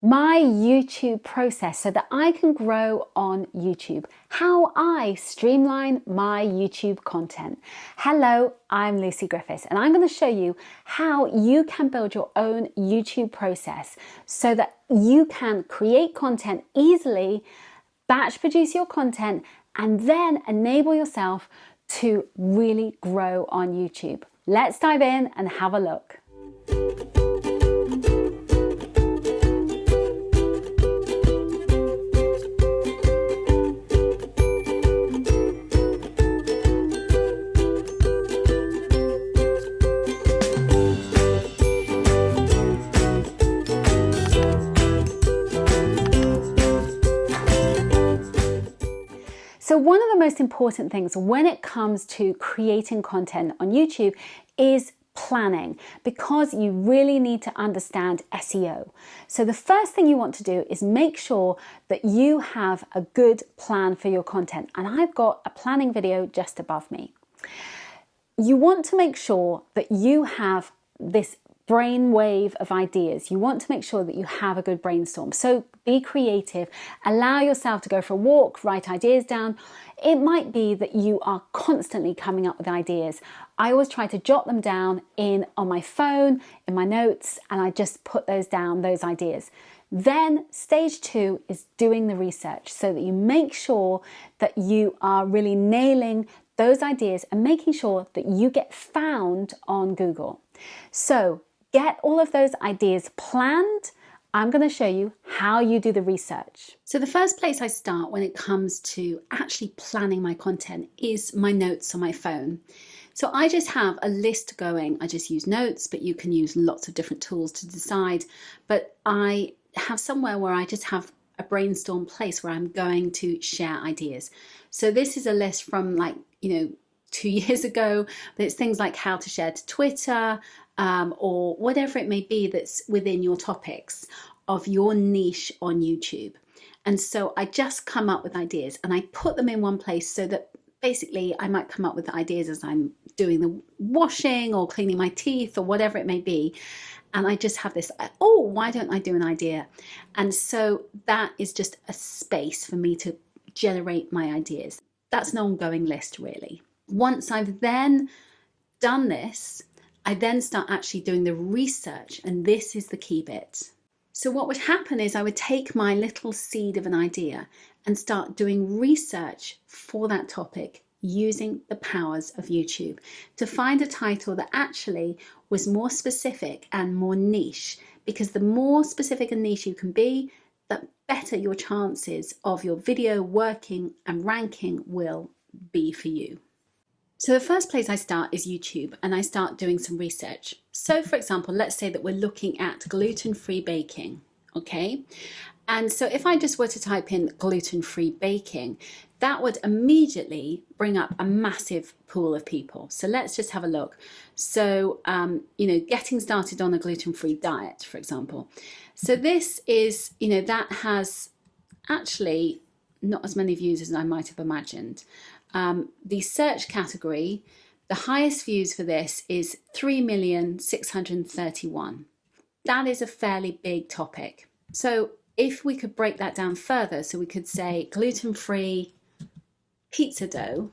my YouTube process so that I can grow on YouTube, how I streamline my YouTube content. Hello, I'm Lucy Griffiths, and I'm going to show you how you can build your own YouTube process so that you can create content easily, batch produce your content, and then enable yourself to really grow on YouTube. Let's dive in and have a look. So one of the most important things when it comes to creating content on YouTube is planning, because you really need to understand SEO. So the first thing you want to do is make sure that you have a good plan for your content. And I've got a planning video just above me. You want to make sure that you have this brainwave of ideas. You want to make sure that you have a good brainstorm. So be creative, allow yourself to go for a walk, write ideas down. It might be that you are constantly coming up with ideas. I always try to jot them down on my phone, in my notes, and I just put those down, those ideas. Then stage 2 is doing the research so that you make sure that you are really nailing those ideas and making sure that you get found on Google. So get all of those ideas planned. I'm going to show you how you do the research. So the first place I start when it comes to actually planning my content is my notes on my phone. So I just have a list going. I just use notes, but you can use lots of different tools to decide. But I have somewhere where I just have a brainstorm place where I'm going to share ideas. So this is a list from 2 years ago, but it's things like how to share to Twitter, or whatever it may be that's within your topics of your niche on YouTube. And so I just come up with ideas and I put them in one place so that basically I might come up with ideas as I'm doing the washing or cleaning my teeth or whatever it may be. And I just have this, oh, why don't I do an idea? And so that is just a space for me to generate my ideas. That's an ongoing list, really. Once I've then done this, I then start actually doing the research, and this is the key bit. So what would happen is I would take my little seed of an idea and start doing research for that topic using the powers of YouTube to find a title that actually was more specific and more niche, because the more specific and niche you can be, the better your chances of your video working and ranking will be for you. So the first place I start is YouTube, and I start doing some research. So for example, let's say that we're looking at gluten-free baking, okay? And so if I just were to type in gluten-free baking, that would immediately bring up a massive pool of people. So let's just have a look. So, getting started on a gluten-free diet, for example. So this is, that has actually not as many views as I might have imagined. The search category, the highest views for this is 3,631,000. That is a fairly big topic. So if we could break that down further, so we could say gluten-free pizza dough,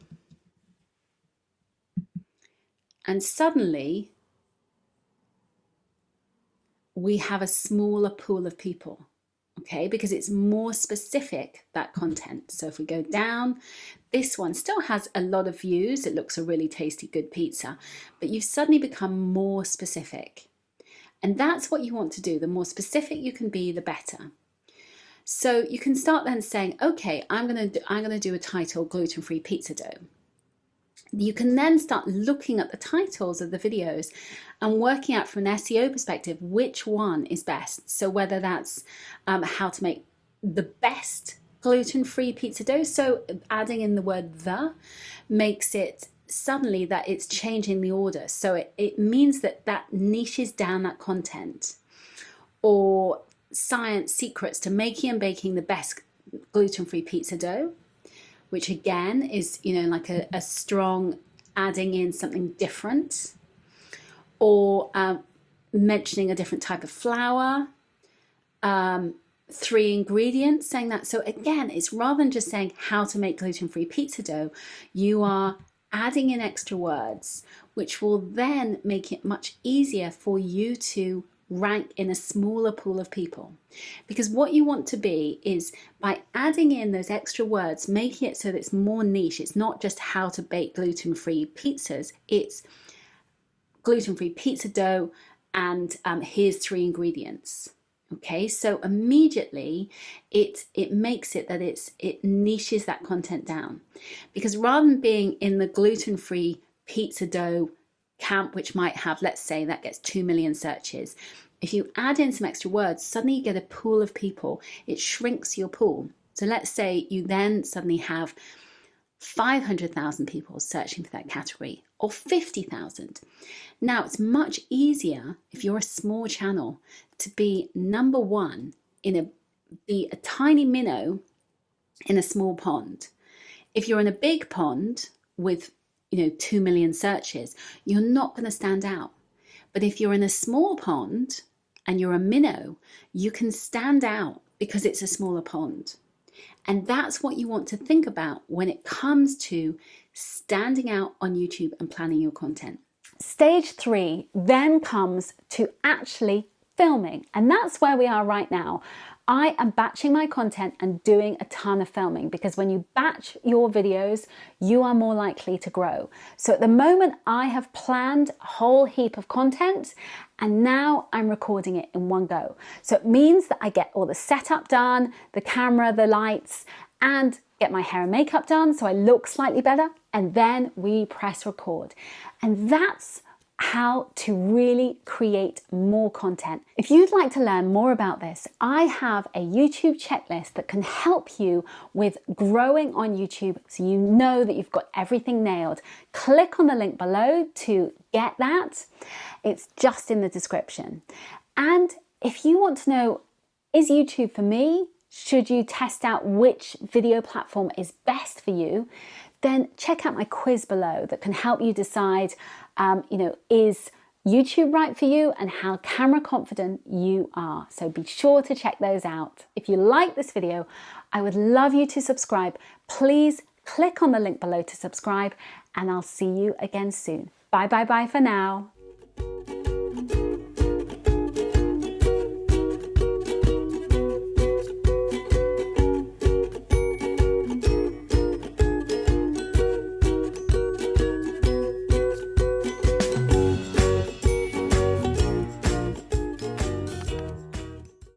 and suddenly we have a smaller pool of people. Okay, because it's more specific, that content. So if we go down, this one still has a lot of views. It looks a really tasty, good pizza, but you've suddenly become more specific. And that's what you want to do. The more specific you can be, the better. So you can start then saying, okay, I'm going to do a title, gluten-free pizza dough. You can then start looking at the titles of the videos and working out from an SEO perspective which one is best. So whether that's how to make the best gluten-free pizza dough. So adding in the word "the" makes it suddenly that it's changing the order. So it means that niches down that content. Or science secrets to making and baking the best gluten-free pizza dough, which again is, like a strong adding in something different, or mentioning a different type of flour, 3 ingredients, saying that. So again, it's rather than just saying how to make gluten-free pizza dough, you are adding in extra words, which will then make it much easier for you to rank in a smaller pool of people. Because what you want to be is, by adding in those extra words, making it so that it's more niche. It's not just how to bake gluten-free pizzas, it's gluten-free pizza dough and here's 3 ingredients. Okay, so immediately it makes it that it niches that content down, because rather than being in the gluten-free pizza dough camp, which might have, let's say that gets 2 million searches, if you add in some extra words, suddenly you get a pool of people. It shrinks your pool. So let's say you then suddenly have 500,000 people searching for that category, or 50,000. Now it's much easier if you're a small channel to be number one be a tiny minnow in a small pond. If you're in a big pond with 2 million searches, you're not going to stand out. But if you're in a small pond and you're a minnow, you can stand out because it's a smaller pond. And that's what you want to think about when it comes to standing out on YouTube and planning your content. Stage 3 then comes to actually filming. And that's where we are right now. I am batching my content and doing a ton of filming, because when you batch your videos, you are more likely to grow. So at the moment, I have planned a whole heap of content and now I'm recording it in one go. So it means that I get all the setup done, the camera, the lights, and get my hair and makeup done so I look slightly better, and then we press record. And that's how to really create more content. If you'd like to learn more about this, I have a YouTube checklist that can help you with growing on YouTube, so you know that you've got everything nailed. Click on the link below to get that. It's just in the description. And if you want to know, is YouTube for me? Should you test out which video platform is best for you? Then check out my quiz below that can help you decide, is YouTube right for you and how camera confident you are. So be sure to check those out. If you like this video, I would love you to subscribe. Please click on the link below to subscribe, and I'll see you again soon. Bye bye bye for now.